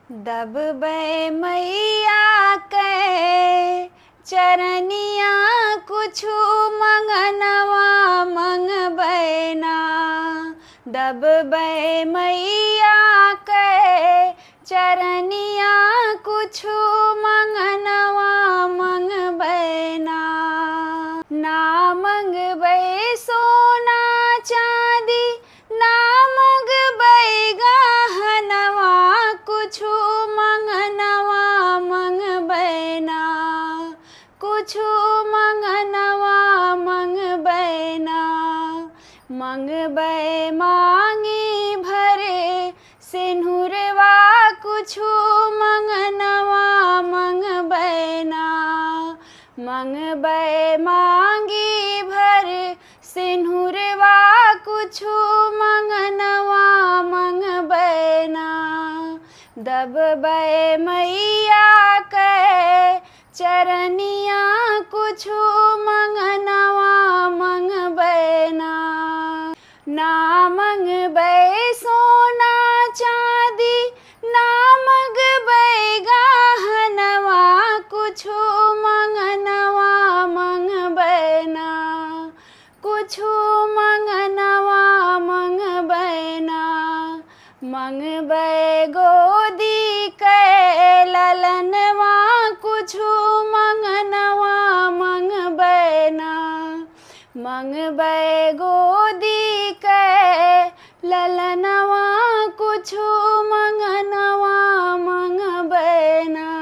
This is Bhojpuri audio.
दबबै मैया के चरनिया कुछु मंगनवा मंगबै ना। दबबै मैया के चरनिया कुछु मंगनवा मंगबै ना। ना मंगबै सोना चांदी ना मंगबै गहनवा कुछु मंगनवा मंगबै ना। कुछु मंगनवा मंगबै ना। मंगबै मांगी भरे सिंदूरवा कुछु मंगनवा मंगबै ना। मंगबै मांगी भर सिंदूरवा कुछु मंगनवा मंगबै ना। दबबै मैया के चरनिया कुछु मंगनवा मंगबै ना। ना मंगबै सोना चांदी ना मंगबै गहनवा कुछु मंगनवा मंगबै ना। कुछु मंगनवा मंगबै ना। मंगबै गोदी के ललनवा कुछु मंगनवा मंगबै ना। मंगबै गोदी के ललनवा कुछु मंगनवा मंगबै ना।